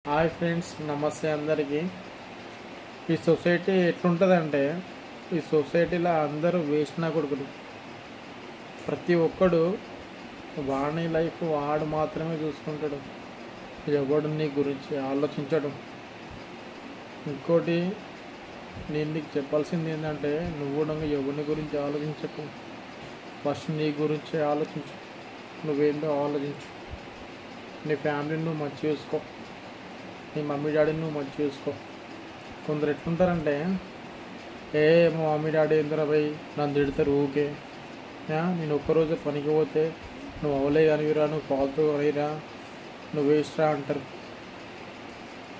Hi friends, నమస్తే అందరికీ. ఈ సొసైటీ ఎట్లుంటుందంటే, ఈ సొసైటీలో అందరూ వేస్ట్ నా కొడుకులు. ప్రతి ఒక్కడు వాడి లైఫ్ వాడు మాత్రమే చూసుకుంటాడు. ఎవడు నీ గురించి ఆలోచించడు. ఇంకోటి నేను నీకు చెప్పాల్సింది ఏంటంటే, నువ్వు కూడా ఎవరిని గురించి ఆలోచించకు. ఫస్ట్ నీ గురించి ఆలోచించు. నువ్వేందో ఆలోచించు. నీ ఫ్యామిలీని నువ్వు మంచి చూసుకో. నీ మమ్మీ డాడీని నువ్వు మంచి చూసుకో. కొందరు ఎట్లుంటారంటే, మా మమ్మీ డాడీ ఎందుకు పోయి నన్ను తిడతారు ఊకే, నేను ఒక్కరోజు పనికి పోతే నువ్వు అవలే కానివిరా, నువ్వు ఫాల్తూ కానిరా, నువ్వు వేస్ట్రా అంటారు.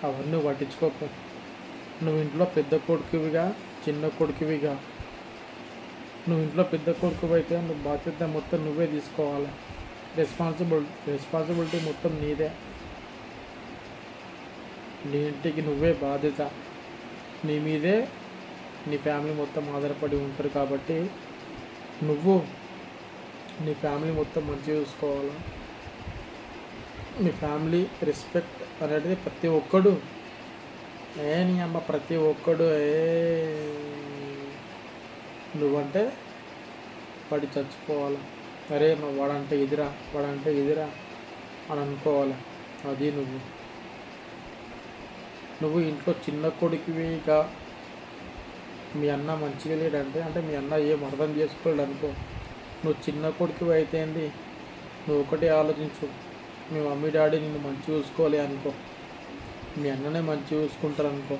అవన్నీ పట్టించుకోకు. నువ్వు ఇంట్లో పెద్ద కొడుకువిగా, చిన్న కొడుకువిగా. నువ్వు ఇంట్లో పెద్ద కొడుకు అయితే నువ్వు బాధ్యత మొత్తం నువ్వే తీసుకోవాలి. రెస్పాన్సిబిలిటీ మొత్తం నీదే. నీ ఇంటికి నువ్వే బాధ్యత. నీ మీదే నీ ఫ్యామిలీ మొత్తం ఆధారపడి ఉంటారు. కాబట్టి నువ్వు నీ ఫ్యామిలీ మొత్తం మంచిగా చూసుకోవాలి. నీ ఫ్యామిలీ రెస్పెక్ట్ అనేది ప్రతి ఒక్కడు నీ అమ్మ ప్రతి ఒక్కడు నువ్వంటే వాడి చచ్చిపోవాలి. అరే వాడంటే ఇదిరా, వాడంటే ఇదిరా అని అనుకోవాలి. అది నువ్వు ఇంట్లో చిన్న కొడుకువిగా మీ అన్న మంచిగా లేడంటే, అంటే మీ అన్న ఏం అర్థం చేసుకోలేడు అనుకో. నువ్వు చిన్న కొడుకువి అయితే ఏంది, నువ్వు ఒకటే ఆలోచించు. మీ మమ్మీ డాడీ నిన్ను మంచి చూసుకోవాలి అనుకో. మీ అన్ననే మంచి చూసుకుంటారు అనుకో.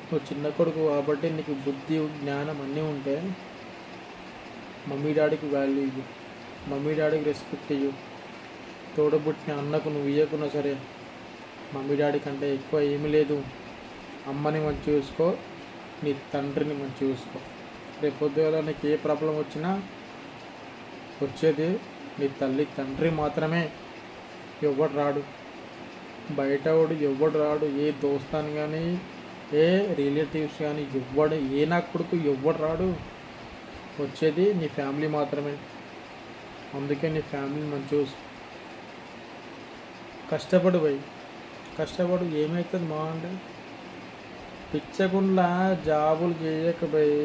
నువ్వు చిన్న కొడుకు కాబట్టి నీకు బుద్ధి జ్ఞానం అన్నీ ఉంటే మమ్మీ డాడీకి వాల్యూ ఇవ్వు. మమ్మీ డాడీకి రెస్పెక్ట్ ఇవ్వు. తోడబుట్టిన అన్నకు నువ్వు ఇవ్వకున్నా సరే, మమ్మీ డాడీ కంటే ఎక్కువ ఏమీ లేదు. అమ్మని మంచి చూసుకో, నీ తండ్రిని మంచి చూసుకో. రేపు పొద్దుగా నీకు ఏ ప్రాబ్లం వచ్చినా వచ్చేది నీ తల్లి తండ్రి మాత్రమే. ఎవ్వడు రాడు, బయట వాడు ఎవ్వడు రాడు. ఏ దోస్తాను కానీ, ఏ రిలేటివ్స్ కానీ ఎవ్వడు, ఏ నా కొడుకు ఎవ్వడు రాడు. వచ్చేది నీ ఫ్యామిలీ మాత్రమే. అందుకే నీ ఫ్యామిలీని మంచి చూసుకో. కష్టపడు పోయి, కష్టపడు. ఏమవుతుంది మా అంటే పిచ్చకుండా జాబులు చేయకపోయి,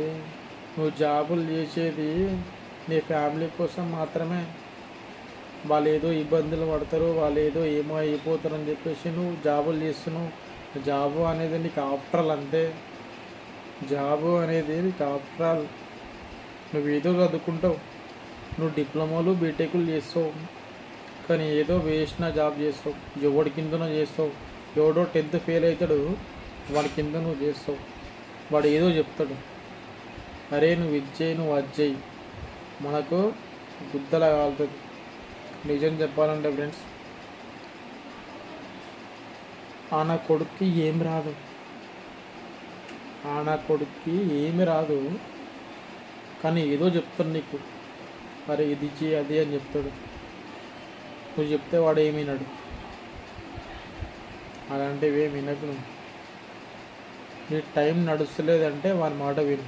నువ్వు జాబులు చేసేది నీ ఫ్యామిలీ కోసం మాత్రమే. వాళ్ళు ఏదో ఇబ్బందులు పడతారు, వాళ్ళు ఏమో అయిపోతారని చెప్పేసి నువ్వు జాబులు చేస్తున్నావు. జాబు అనేది నీకు ఆఫ్టరాల్ అంతే. జాబు అనేది నీకు ఆఫ్టరాల్. నువ్వు ఏదో చదువుకుంటావు, నువ్వు డిప్లొమాలు బీటెక్లు చేస్తావు, కానీ ఏదో వేసిన జాబ్ చేస్తావు. ఎవడి కిందనో చేస్తావు. ఎవడో 10th ఫెయిల్ అవుతాడు, వాడి కింద నువ్వు చేస్తావు. వాడు ఏదో చెప్తాడు, అరే నువ్వు ఇది చేయి, నువ్వు అది చేయి. మనకు గుద్దలా కాలుతుంది. నిజం చెప్పాలంటే ఫ్రెండ్స్, నా కొడుక్కి ఏమి రాదు, నా కొడుక్కి ఏమి రాదు, కానీ ఏదో చెప్తాడు నీకు, అరే ఇది చేయి అది అని చెప్తాడు. నువ్వు చెప్తే వాడు ఏమి వినడు. అలాంటివి ఏమి వినకు. నువ్వు నీ టైం నడుస్తలేదంటే వాడి మాట విను.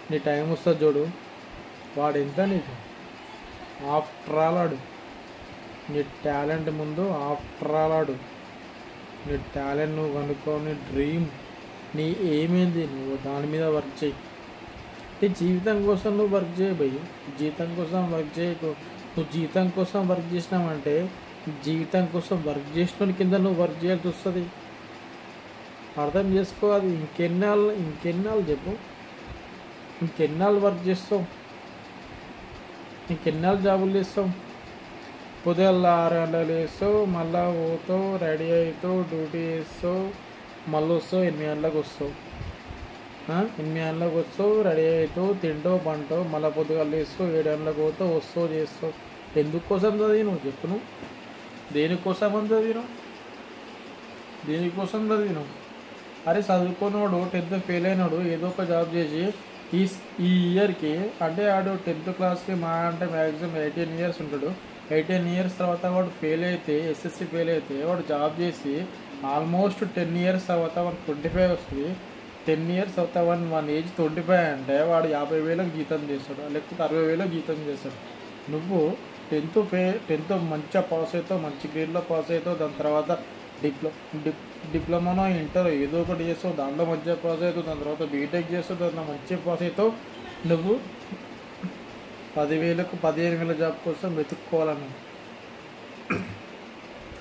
నీ టైం వస్తుంది చూడు, వాడు ఎంత నీకు ఆఫ్టర్ ఆల్ ఆడు. నీ టాలెంట్ ముందు ఆఫ్టర్ ఆల్ ఆడు. నీ టాలెంట్ నువ్వు కనుక్కో. నీ డ్రీమ్, నీ ఏమైంది, నువ్వు దాని మీద వర్క్ చేయి. జీవితం కోసం నువ్వు వర్క్ చేయి భయ్. జీతం కోసం వర్క్ చేయకు. నువ్వు జీతం కోసం వర్క్ చేసినావంటే, జీవితం కోసం వర్క్ చేసిన కింద నువ్వు వర్క్ చేయాల్సి వస్తుంది. అర్థం చేసుకో. అది ఇంకెన్నాళ్ళు చెప్పు, ఇంకెన్నాళ్ళు వర్క్ చేస్తావు, ఇంకెన్నాళ్ళు జాబులు చేస్తావు. పొద్దుగల 6 గంటలు వేస్తావు, మళ్ళీ పోతావు, రెడీ అవుతావు, డ్యూటీ చేస్తావు, మళ్ళీ వస్తావు, 8 గంటలకు వస్తావు. 8 గంటలకు వస్తావు, రెడీ అవుతావు, తింటావు, పంటావు, మళ్ళీ పొద్దుగల వేస్తావు, 7 గంటలకు పోతావు, వస్తావు, చేస్తావు. ఎందుకోసం చదివినావు చెప్పు? నువ్వు దేనికోసం అని చదివినావు? దేనికోసం చదివినావు? అరే చదువుకున్నాడు 10th ఫెయిల్ అయినాడు, ఏదో ఒక జాబ్ చేసి ఈ ఇయర్కి, అంటే ఆడు 10th క్లాస్కి మా అంటే మ్యాక్సిమం 18 ఇయర్స్ ఉంటాడు. 18 ఇయర్స్ తర్వాత వాడు ఫెయిల్ అయితే, ఎస్ఎస్సి ఫెయిల్ అయితే, వాడు జాబ్ చేసి ఆల్మోస్ట్ 10 ఇయర్స్ తర్వాత వాడు 25 వస్తుంది. 10 ఇయర్స్ తర్వాత వన్ ఏజ్ 25 అంటే వాడు 50,000 జీతం చేస్తాడు, లేకపోతే 60,000 జీతం చేస్తాడు. నువ్వు 10th మంచిగా పాస్ అవుతావు, మంచి గ్రేడ్లో పాస్ అవుతావు. దాని తర్వాత డిప్లో డిప్ డిప్లొమానో ఇంటర్ ఏదో ఒకటి చేస్తావు, దాంట్లో మంచిగా పాస్ అవుతావు. దాని తర్వాత బీటెక్ చేస్తావు, దాంట్లో మంచిగా పాస్ అవుతావు. నువ్వు 10,000కు 15,000 జాబ్ కోసం వెతుక్కోవాలన్నా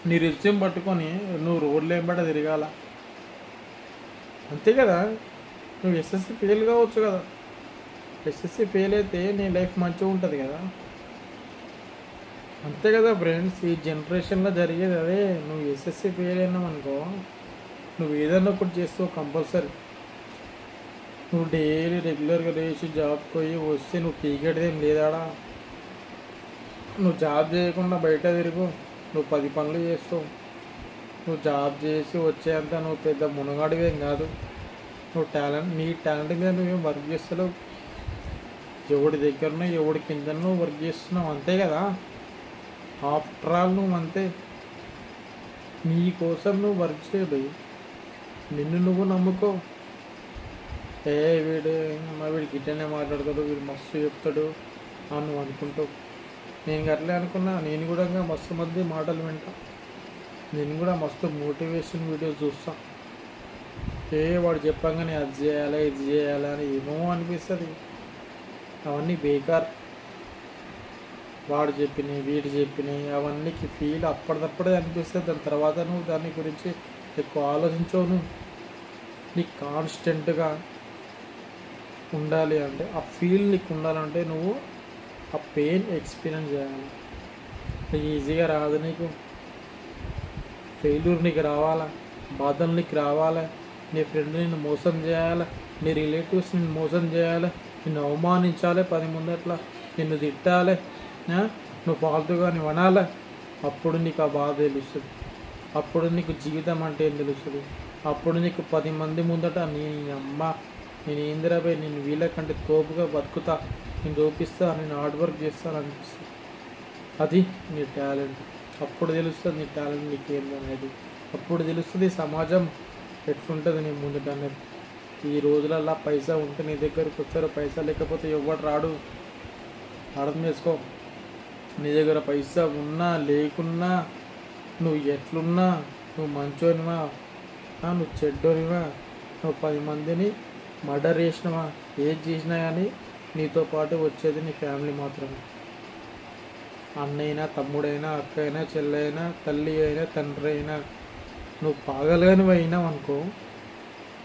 నీ రెజ్యూమ్ పట్టుకొని నువ్వు రోడ్లు ఏంబడ తిరగాల, అంతే కదా. నువ్వు ఎస్ఎస్సి ఫెయిల్ కావచ్చు కదా, ఎస్ఎస్సి ఫెయిల్ అయితే నీ లైఫ్ మంచిగా ఉంటుంది కదా, అంతే కదా ఫ్రెండ్స్. ఈ జనరేషన్లో జరిగేది అదే. నువ్వు ఎస్ఎస్సి ఫెయిల్ అయినావు అనుకో, నువ్వు ఏదన్నా ఒకటి చేస్తావు కంపల్సరీ. నువ్వు డైలీ రెగ్యులర్గా లేచి జాబ్కి పోయి వస్తే నువ్వు పీకెట్దేం లేదాడా. నువ్వు జాబ్ చేయకుండా బయట తిరుగు, నువ్వు 10 పనులు చేస్తావు. నువ్వు జాబ్ చేసి వచ్చేంత నువ్వు పెద్ద మునగాడివేం కాదు. నువ్వు నీ టాలెంట్ మీద నువ్వేం వర్క్ చేస్తలేవు. ఎవడి దగ్గరనో ఎవడి కిందనో వర్క్ చేస్తున్నావు, అంతే కదా. ఆఫ్టర్ ఆల్ నువ్వు అంతే. నీ కోసం నువ్వు వర్క్ చేయబోయి నిన్ను నువ్వు నమ్ముకో. వీడికి ఇట్లనే మాట్లాడతాడు, వీడు మస్తు చెప్తాడు అని నువ్వు అనుకుంటావు. నేను అట్లే అనుకున్నా. నేను కూడా మస్తు మంది మాటలు వింటా. నేను కూడా మస్తు మోటివేషన్ వీడియోస్ చూస్తా. వాడు చెప్పంగానే అది చేయాలి ఇది చేయాలి అని ఏమో అనిపిస్తుంది. అవన్నీ బేకార్. వాడు చెప్పినాయి వీడు చెప్పినాయి అవన్నీ ఫీల్ అప్పటిదప్పుడే అనిపిస్తుంది. దాని తర్వాత నువ్వు దాని గురించి ఎక్కువ ఆలోచించవు. నువ్వు నీకు కాన్స్టెంట్గా ఉండాలి అంటే, ఆ ఫీల్ నీకు ఉండాలంటే నువ్వు ఆ పెయిన్ ఎక్స్పీరియన్స్ చేయాలి. నీకు ఈజీగా రాదు. నీకు ఫెయిల్యూర్ నీకు రావాలా, బాధలు నీకు రావాలా, నీ ఫ్రెండ్ నిన్ను మోసం చేయాలి, నీ రిలేటివ్స్ నిన్ను మోసం చేయాలి, నిన్ను అవమానించాలి, 10 ముందట్లా నిన్ను తిట్టాలి, నువ్వు ఫాల్తుగా నువ్వు అనాలి. అప్పుడు నీకు ఆ బాధ తెలుస్తుంది. అప్పుడు నీకు జీవితం అంటే ఏం తెలుస్తుంది. అప్పుడు నీకు 10 మంది ముందట నేను ఏందిరాబాయ్, నేను వీళ్ళకంటే తోపుగా బతుకుతా, నేను చూపిస్తా, నేను హార్డ్ వర్క్ చేస్తాను అనిపిస్తుంది. అది నీ టాలెంట్. అప్పుడు తెలుస్తుంది నీ టాలెంట్ నీకు ఏందనేది. అప్పుడు తెలుస్తుంది సమాజం ఎట్లుంటుంది నీ ముందుట అనేది. ఈ రోజులల్లో పైసా ఉంటే నీ దగ్గరకు వస్తారు, పైసా లేకపోతే ఎవరు రాడు. అర్థం చేసుకో. నీ దగ్గర పైసా ఉన్నా లేకున్నా, నువ్వు ఎట్లున్నా, నువ్వు మంచోనివా నువ్వు చెడ్డోనివా, నువ్వు 10 మందిని మర్డర్ చేసినవా, ఏది చేసినా కానీ నీతో పాటు వచ్చేది నీ ఫ్యామిలీ మాత్రమే. అన్నైనా తమ్ముడైనా అక్క అయినా చెల్లైనా తల్లి అయినా తండ్రి అయినా, నువ్వు పాగలగానివి అయినావు అనుకో,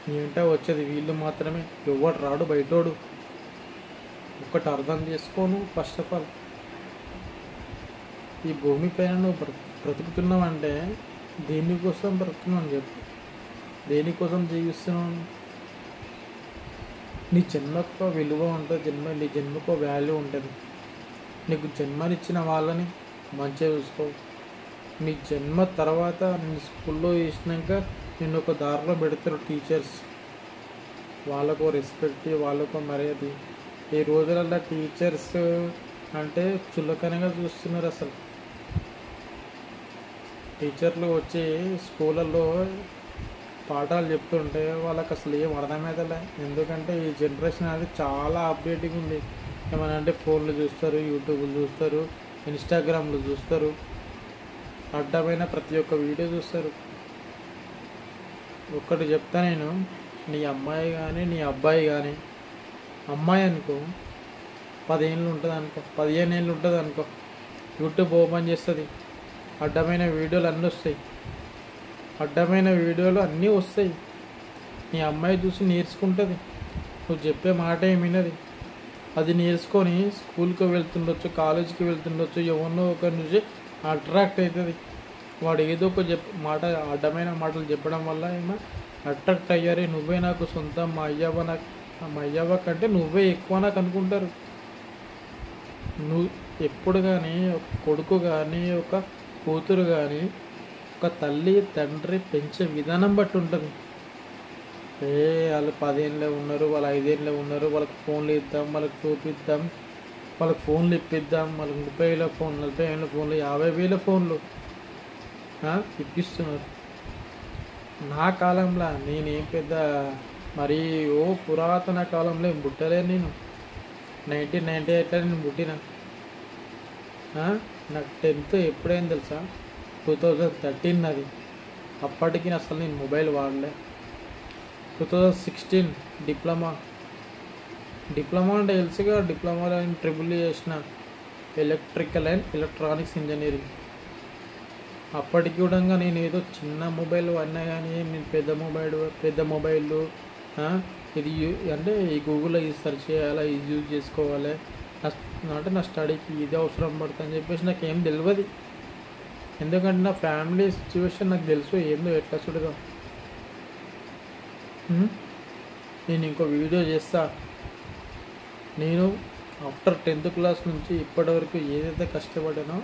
నీ వెంట వచ్చేది వీళ్ళు మాత్రమే. ఎవడు రాడు బయటోడు. ఒకటి అర్థం చేసుకోను. ఫస్ట్ ఆఫ్ ఆల్ ఈ భూమిపైన నువ్వు బ్రతుకుతున్నావంటే దేనికోసం బ్రతుకుతున్నావు అని చెప్పు. దేనికోసం జీవిస్తున్నావు? నీ జన్మకు విలువ ఉంటుంది. నీ జన్మకు వాల్యూ ఉంటుంది. నీకు జన్మనిచ్చిన వాళ్ళని మంచిగా చూసుకో. నీ జన్మ తర్వాత నేను స్కూల్లో వేసినాక నిన్ను ఒక దారిలో పెడతారు టీచర్స్. వాళ్ళకు రెస్పెక్ట్, వాళ్ళకు మర్యాద. ఈ రోజులలో టీచర్స్ అంటే చులకనగా చూస్తున్నారు. అసలు టీచర్లు వచ్చి స్కూళ్ళల్లో పాఠాలు చెప్తుంటే వాళ్ళకి అసలు ఏం అర్థమవుతలే. ఎందుకంటే ఈ జనరేషన్ అనేది చాలా అప్డేటింగ్ ఉంది. ఏమైనా అంటే ఫోన్లు చూస్తారు, యూట్యూబ్లు చూస్తారు, ఇన్స్టాగ్రామ్లు చూస్తారు, అడ్డమైన ప్రతి ఒక్క వీడియో చూస్తారు. ఒక్కటి చెప్తా నేను, నీ అమ్మాయి కానీ నీ అబ్బాయి కానీ, అమ్మాయి అనుకో 10 ఏళ్ళు ఉంటుంది అనుకో, 15 ఏళ్ళు ఉంటుంది అనుకో, యూట్యూబ్ ఓపెన్ చేస్తుంది, అడ్డమైన వీడియోలు అన్నీ వస్తాయి. అడ్డమైన వీడియోలు అన్నీ వస్తాయి. నీ అమ్మాయి చూసి నేర్చుకుంటుంది. నువ్వు చెప్పే మాట ఏమినది. అది నేర్చుకొని స్కూల్కి వెళ్తుండొచ్చు, కాలేజీకి వెళ్తుండొచ్చు, ఎవరినో ఒకరి నుంచి అట్రాక్ట్ అవుతుంది. వాడు ఏదో ఒక మాట, అడ్డమైన మాటలు చెప్పడం వల్ల ఏమో అట్రాక్ట్ అయ్యారే, నువ్వే నాకు సొంతం, మా అయ్యవ్వ కంటే నువ్వే ఎక్కువ నాకు అనుకుంటారు. నువ్వు ఎప్పుడు కానీ ఒక కొడుకు కానీ ఒక కూతురు కానీ ఒక తల్లి తండ్రి పెంచే విధానం బట్టి ఉంటుంది. వాళ్ళు 10 ఏళ్ళే ఉన్నారు, వాళ్ళు 5 ఏళ్ళే ఉన్నారు, వాళ్ళకి ఫోన్లు ఇద్దాం, వాళ్ళకి చూపిద్దాం, వాళ్ళకి ఫోన్లు ఇప్పిద్దాం, వాళ్ళకి 30,000 ఫోన్లు, 40,000 ఫోన్లు, 50,000 ఫోన్లు ఇప్పిస్తున్నారు. నా కాలంలో నేనేం పెద్ద మరీ పురాతన కాలంలో ఏం పుట్టలేదు. నేను 1998లో నేను పుట్టిన. నాకు 10th ఎప్పుడైంది తెలుసా? 2013 అది. అప్పటికి అసలు నేను మొబైల్ వాడలే. 2016 డిప్లొమా అంటే తెలుసుగా, డిప్లొమాలో నేను ట్రిపుల్ చేసిన ఎలక్ట్రికల్ అండ్ ఎలక్ట్రానిక్స్ ఇంజనీరింగ్. అప్పటికి కూడా నేను ఏదో చిన్న మొబైల్ వాడినా కానీ నేను పెద్ద మొబైల్ ఇది అంటే ఈ గూగుల్లో ఇది సెర్చ్ చేయాలా, ఇది యూజ్ చేసుకోవాలి, అంటే నా స్టడీకి ఇది అవసరం పడుతుంది అని చెప్పేసి నాకు ఏం తెలియదు. ఎందుకంటే నా ఫ్యామిలీ సిచ్యువేషన్ నాకు తెలుసు ఏందో ఎట్లా చూడగా. నేను ఇంకో వీడియో చేస్తా. నేను ఆఫ్టర్ 10th క్లాస్ నుంచి ఇప్పటివరకు ఏదైతే కష్టపడానో,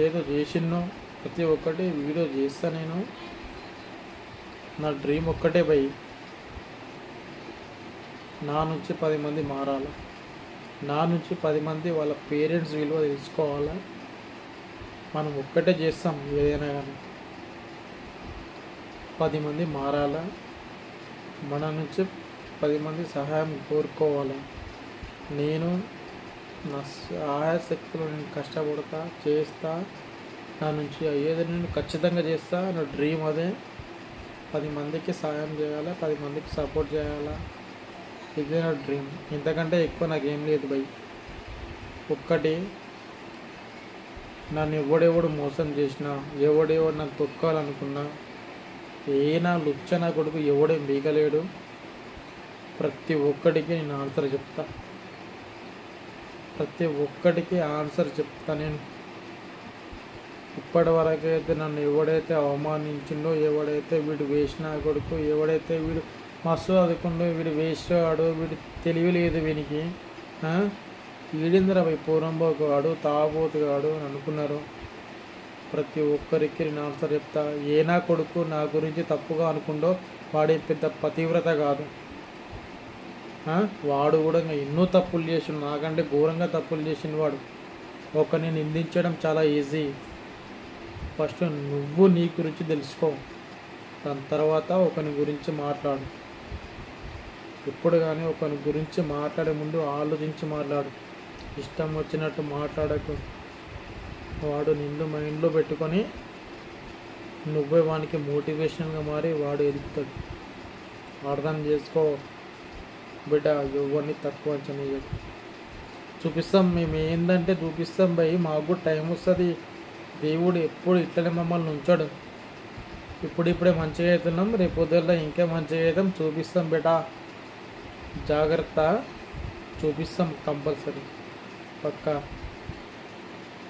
ఏదో చేసినో ప్రతి ఒక్కటి వీడియో చేస్తా. నేను నా డ్రీమ్ ఒక్కటే భయ్, నా నుంచి 10 మంది మారాలి, నా నుంచి 10 మంది వాళ్ళ పేరెంట్స్ విలువ తెలుసుకోవాలా. మనం ఒక్కటే చేస్తాం ఏదైనా కానీ, 10 మంది మారాలా, మన నుంచి 10 మంది సహాయం కోరుకోవాలి. నేను నా సహాయశక్తులు నేను కష్టపడతా, చేస్తా, నా నుంచి అయ్యేది నేను ఖచ్చితంగా చేస్తా. నా డ్రీమ్ అదే, 10 మందికి సహాయం చేయాలా, 10 మందికి సపోర్ట్ చేయాలా, ఇదే నా డ్రీమ్. ఇంతకంటే ఎక్కువ నాకేం లేదు భయ్. ఒక్కటి, నన్ను ఎవడెవడు మోసం చేసినా, ఎవడెవడు నన్ను తొక్కాలనుకున్నా, నా లుచ్చ నా కొడుకు ఎవడేం బీగలేడు. ప్రతి ఒక్కడికి నేను ఆన్సర్ చెప్తా, ప్రతి ఒక్కడికి ఆన్సర్ చెప్తా. నేను ఇప్పటి వరకు అయితే నన్ను ఎవడైతే అవమానించిండో, ఎవడైతే వీడు వేసిన కొడుకు, ఎవడైతే వీడు మస్తు చదువుకుండో, వీడు వేస్ట్ ఆడు, వీడు తెలివి లేదు వీనికి, వీడింద్ర పోయి పూరంబోకు ఆడు, తాగబోతుగాడు అని అనుకున్నారు. ప్రతి ఒక్కరికి నేను ఆన్సర్ చెప్తా. నా కొడుకు నా గురించి తప్పుగా అనుకుండో వాడే పెద్ద పతివ్రత కాదు. వాడు కూడా ఇంకా ఎన్నో తప్పులు చేసిండు, నాకంటే ఘోరంగా తప్పులు చేసిండు వాడు. ఒకరిని నిందించడం చాలా ఈజీ. ఫస్ట్ నువ్వు నీ గురించి తెలుసుకో, దాని తర్వాత ఒకరి గురించి మాట్లాడు. ఎప్పుడు కానీ ఒకరి గురించి మాట్లాడే ముందు ఆలోచించి మాట్లాడు. ఇష్టం వచ్చినట్టు మాట్లాడకు. వాడు నిన్ను మైండ్లో పెట్టుకొని నువ్వే వానికి మోటివేషన్గా మారి వాడు ఎదుగుతాడు. అర్థం చేసుకో బిడ్డ, ఎవరిని తక్కువ అంచనా వేయకు. చూపిస్తాం, మేము ఏంటంటే చూపిస్తాం భయ్, మాకు కూడా టైం వస్తుంది. దేవుడు ఎప్పుడు ఇట్లనే మమ్మల్ని ఉంచాడు. ఇప్పుడిప్పుడే మంచిగా అవుతున్నాం, రేపు పొద్దున్న ఇంకా మంచిగా అవుతాం. చూపిస్తాం బిడ్డ, జాగ్రత్త, చూపిస్తాం కంపల్సరీ, పక్కా.